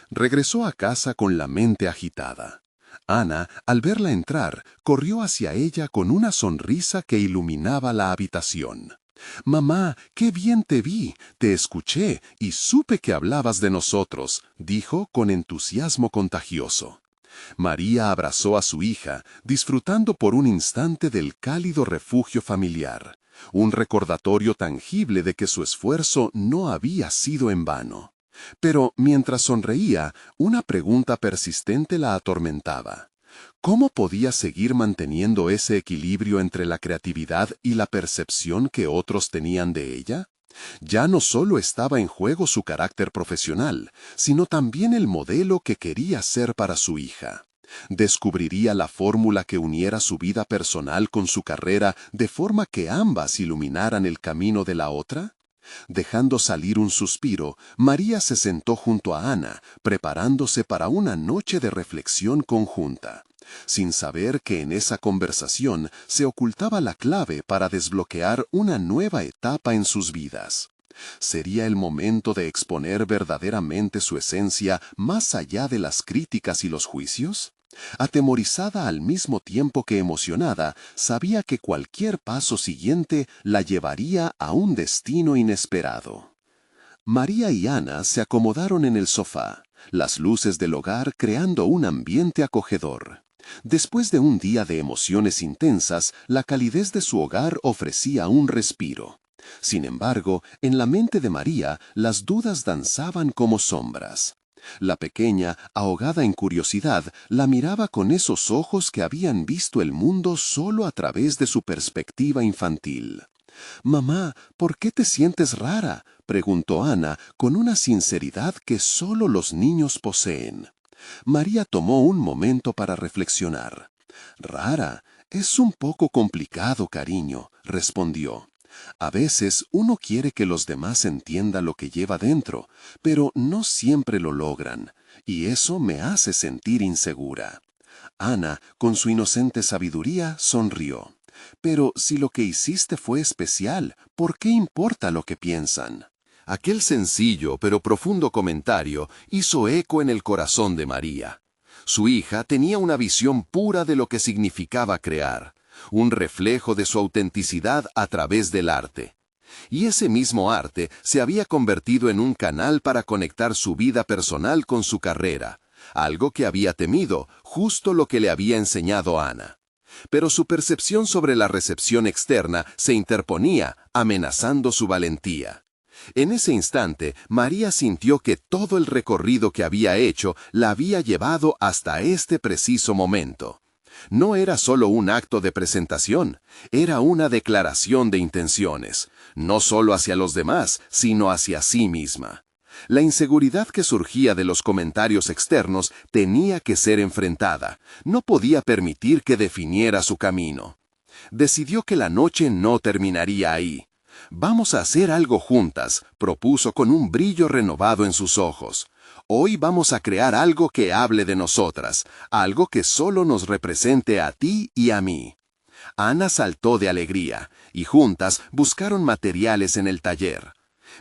Regresó a casa con la mente agitada. Ana, al verla entrar, corrió hacia ella con una sonrisa que iluminaba la habitación. «Mamá, qué bien te vi, te escuché y supe que hablabas de nosotros», dijo con entusiasmo contagioso. María abrazó a su hija, disfrutando por un instante del cálido refugio familiar, un recordatorio tangible de que su esfuerzo no había sido en vano. Pero mientras sonreía, una pregunta persistente la atormentaba. ¿Cómo podía seguir manteniendo ese equilibrio entre la creatividad y la percepción que otros tenían de ella? Ya no solo estaba en juego su carácter profesional, sino también el modelo que quería ser para su hija. ¿Descubriría la fórmula que uniera su vida personal con su carrera de forma que ambas iluminaran el camino de la otra? Dejando salir un suspiro, María se sentó junto a Ana, preparándose para una noche de reflexión conjunta, sin saber que en esa conversación se ocultaba la clave para desbloquear una nueva etapa en sus vidas. Sería el momento de exponer verdaderamente su esencia más allá de las críticas y los juicios. Atemorizada al mismo tiempo que emocionada, sabía que cualquier paso siguiente la llevaría a un destino inesperado. María y Ana se acomodaron en el sofá, las luces del hogar creando un ambiente acogedor. Después de un día de emociones intensas, la calidez de su hogar ofrecía un respiro. Sin embargo, en la mente de María, las dudas danzaban como sombras. La pequeña, ahogada en curiosidad, la miraba con esos ojos que habían visto el mundo solo a través de su perspectiva infantil. «Mamá, ¿por qué te sientes rara?», preguntó Ana con una sinceridad que solo los niños poseen. María tomó un momento para reflexionar. «Rara, es un poco complicado, cariño», respondió. «A veces uno quiere que los demás entiendan lo que lleva dentro, pero no siempre lo logran, y eso me hace sentir insegura». Ana, con su inocente sabiduría, sonrió. «Pero si lo que hiciste fue especial, ¿por qué importa lo que piensan?». Aquel sencillo pero profundo comentario hizo eco en el corazón de María. Su hija tenía una visión pura de lo que significaba crear, un reflejo de su autenticidad a través del arte. Y ese mismo arte se había convertido en un canal para conectar su vida personal con su carrera, algo que había temido, justo lo que le había enseñado Ana. Pero su percepción sobre la recepción externa se interponía, amenazando su valentía. En ese instante, María sintió que todo el recorrido que había hecho la había llevado hasta este preciso momento. No era solo un acto de presentación, era una declaración de intenciones, no solo hacia los demás, sino hacia sí misma. La inseguridad que surgía de los comentarios externos tenía que ser enfrentada, no podía permitir que definiera su camino. Decidió que la noche no terminaría ahí. «Vamos a hacer algo juntas», propuso con un brillo renovado en sus ojos. «Hoy vamos a crear algo que hable de nosotras, algo que solo nos represente a ti y a mí». Ana saltó de alegría, y juntas buscaron materiales en el taller.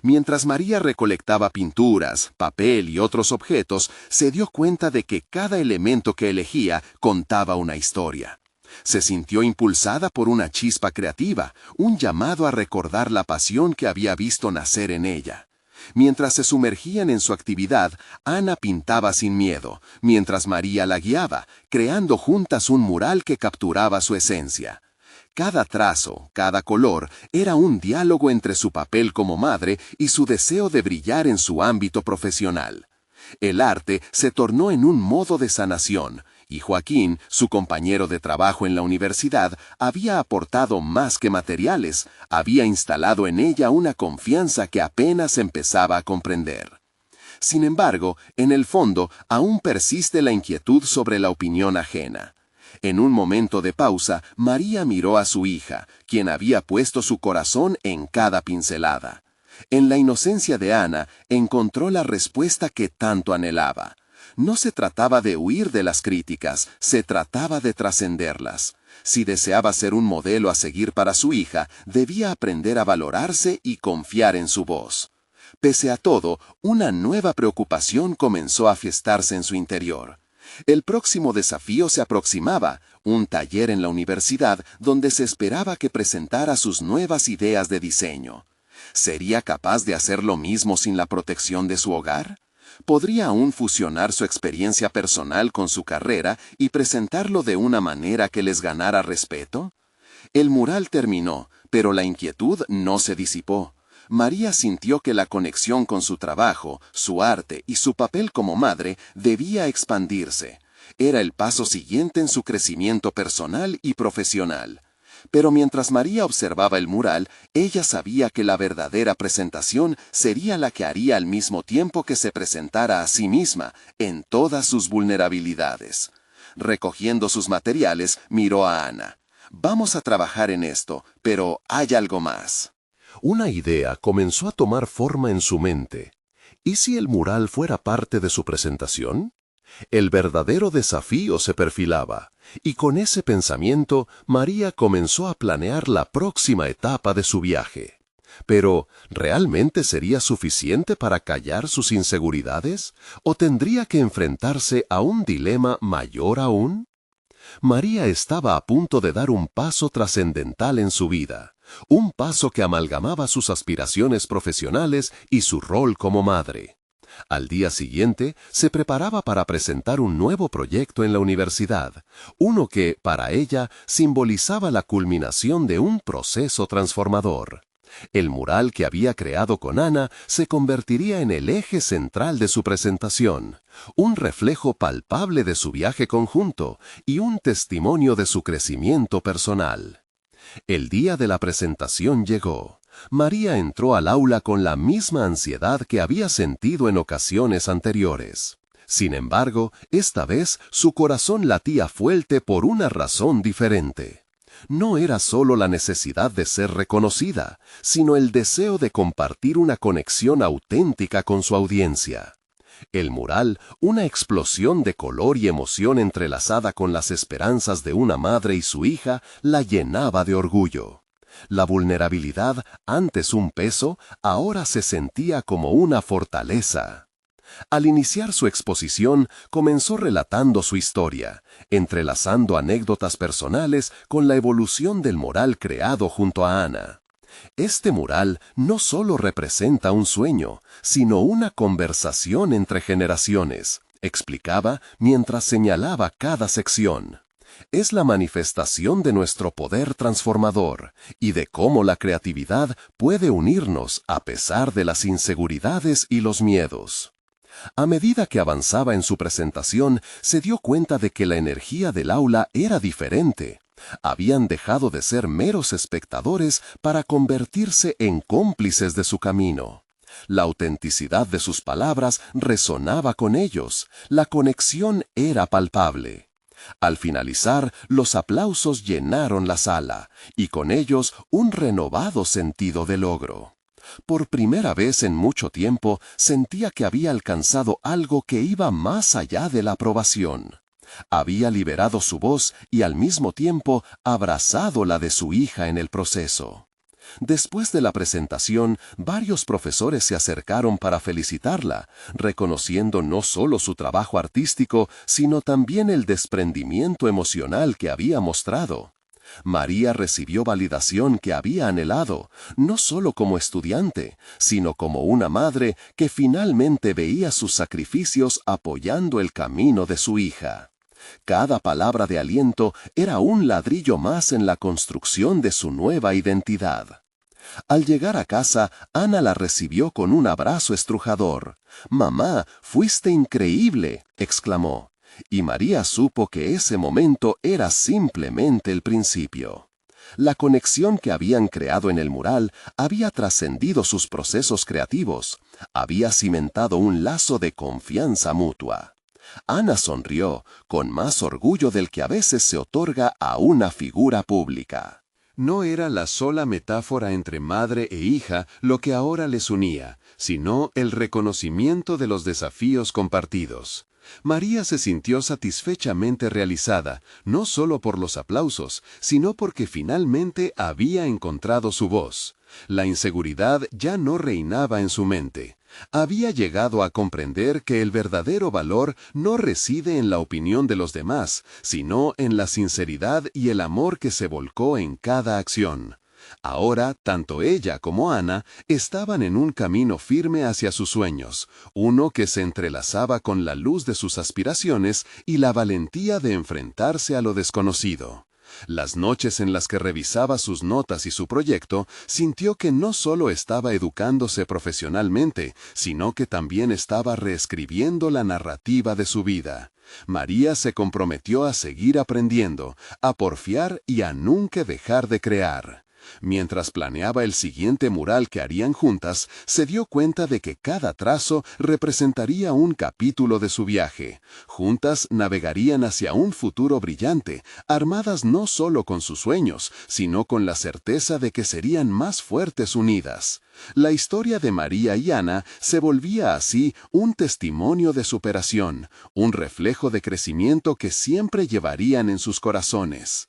Mientras María recolectaba pinturas, papel y otros objetos, se dio cuenta de que cada elemento que elegía contaba una historia. Se sintió impulsada por una chispa creativa, un llamado a recordar la pasión que había visto nacer en ella. Mientras se sumergían en su actividad, Ana pintaba sin miedo, mientras María la guiaba, creando juntas un mural que capturaba su esencia. Cada trazo, cada color, era un diálogo entre su papel como madre y su deseo de brillar en su ámbito profesional. El arte se tornó en un modo de sanación, y Joaquín, su compañero de trabajo en la universidad, había aportado más que materiales, había instalado en ella una confianza que apenas empezaba a comprender. Sin embargo, en el fondo, aún persiste la inquietud sobre la opinión ajena. En un momento de pausa, María miró a su hija, quien había puesto su corazón en cada pincelada. En la inocencia de Ana, encontró la respuesta que tanto anhelaba. No se trataba de huir de las críticas, se trataba de trascenderlas. Si deseaba ser un modelo a seguir para su hija, debía aprender a valorarse y confiar en su voz. Pese a todo, una nueva preocupación comenzó a gestarse en su interior. El próximo desafío se aproximaba, un taller en la universidad donde se esperaba que presentara sus nuevas ideas de diseño. ¿Sería capaz de hacer lo mismo sin la protección de su hogar? ¿Podría aún fusionar su experiencia personal con su carrera y presentarlo de una manera que les ganara respeto? El mural terminó, pero la inquietud no se disipó. María sintió que la conexión con su trabajo, su arte y su papel como madre debía expandirse. Era el paso siguiente en su crecimiento personal y profesional. Pero mientras María observaba el mural, ella sabía que la verdadera presentación sería la que haría al mismo tiempo que se presentara a sí misma, en todas sus vulnerabilidades. Recogiendo sus materiales, miró a Ana. «Vamos a trabajar en esto, pero hay algo más». Una idea comenzó a tomar forma en su mente. ¿Y si el mural fuera parte de su presentación? El verdadero desafío se perfilaba, y con ese pensamiento, María comenzó a planear la próxima etapa de su viaje. Pero, ¿realmente sería suficiente para callar sus inseguridades? ¿O tendría que enfrentarse a un dilema mayor aún? María estaba a punto de dar un paso trascendental en su vida, un paso que amalgamaba sus aspiraciones profesionales y su rol como madre. Al día siguiente, se preparaba para presentar un nuevo proyecto en la universidad, uno que, para ella, simbolizaba la culminación de un proceso transformador. El mural que había creado con Ana se convertiría en el eje central de su presentación, un reflejo palpable de su viaje conjunto y un testimonio de su crecimiento personal. El día de la presentación llegó. María entró al aula con la misma ansiedad que había sentido en ocasiones anteriores. Sin embargo, esta vez su corazón latía fuerte por una razón diferente. No era solo la necesidad de ser reconocida, sino el deseo de compartir una conexión auténtica con su audiencia. El mural, una explosión de color y emoción entrelazada con las esperanzas de una madre y su hija, la llenaba de orgullo. La vulnerabilidad, antes un peso, ahora se sentía como una fortaleza. Al iniciar su exposición, comenzó relatando su historia, entrelazando anécdotas personales con la evolución del mural creado junto a Ana. Este mural no solo representa un sueño, sino una conversación entre generaciones, explicaba mientras señalaba cada sección. Es la manifestación de nuestro poder transformador y de cómo la creatividad puede unirnos a pesar de las inseguridades y los miedos. A medida que avanzaba en su presentación, se dio cuenta de que la energía del aula era diferente. Habían dejado de ser meros espectadores para convertirse en cómplices de su camino. La autenticidad de sus palabras resonaba con ellos. La conexión era palpable. Al finalizar, los aplausos llenaron la sala, y con ellos un renovado sentido de logro. Por primera vez en mucho tiempo, sentía que había alcanzado algo que iba más allá de la aprobación. Había liberado su voz y al mismo tiempo abrazado la de su hija en el proceso. Después de la presentación, varios profesores se acercaron para felicitarla, reconociendo no solo su trabajo artístico, sino también el desprendimiento emocional que había mostrado. María recibió validación que había anhelado, no solo como estudiante, sino como una madre que finalmente veía sus sacrificios apoyando el camino de su hija. Cada palabra de aliento era un ladrillo más en la construcción de su nueva identidad. Al llegar a casa, Ana la recibió con un abrazo estrujador. «Mamá, fuiste increíble», exclamó. Y María supo que ese momento era simplemente el principio. La conexión que habían creado en el mural había trascendido sus procesos creativos, había cimentado un lazo de confianza mutua. Ana sonrió, con más orgullo del que a veces se otorga a una figura pública. No era la sola metáfora entre madre e hija lo que ahora les unía, sino el reconocimiento de los desafíos compartidos. María se sintió satisfechamente realizada, no solo por los aplausos, sino porque finalmente había encontrado su voz. La inseguridad ya no reinaba en su mente. Había llegado a comprender que el verdadero valor no reside en la opinión de los demás, sino en la sinceridad y el amor que se volcó en cada acción. Ahora, tanto ella como Ana estaban en un camino firme hacia sus sueños, uno que se entrelazaba con la luz de sus aspiraciones y la valentía de enfrentarse a lo desconocido. Las noches en las que revisaba sus notas y su proyecto, sintió que no solo estaba educándose profesionalmente, sino que también estaba reescribiendo la narrativa de su vida. María se comprometió a seguir aprendiendo, a porfiar y a nunca dejar de crear. Mientras planeaba el siguiente mural que harían juntas, se dio cuenta de que cada trazo representaría un capítulo de su viaje. Juntas navegarían hacia un futuro brillante, armadas no solo con sus sueños, sino con la certeza de que serían más fuertes unidas. La historia de María y Ana se volvía así un testimonio de superación, un reflejo de crecimiento que siempre llevarían en sus corazones.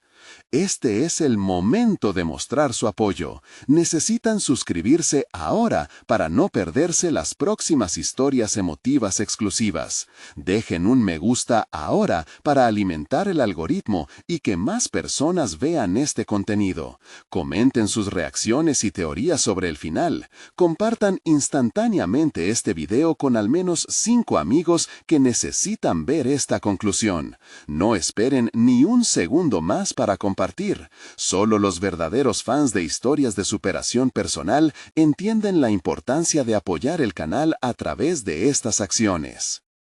Este es el momento de mostrar su apoyo. Necesitan suscribirse ahora para no perderse las próximas historias emotivas exclusivas. Dejen un me gusta ahora para alimentar el algoritmo y que más personas vean este contenido. Comenten sus reacciones y teorías sobre el final. Compartan instantáneamente este video con al menos 5 amigos que necesitan ver esta conclusión. No esperen ni un segundo más para compartir. Solo los verdaderos fans de historias de superación personal entienden la importancia de apoyar el canal a través de estas acciones.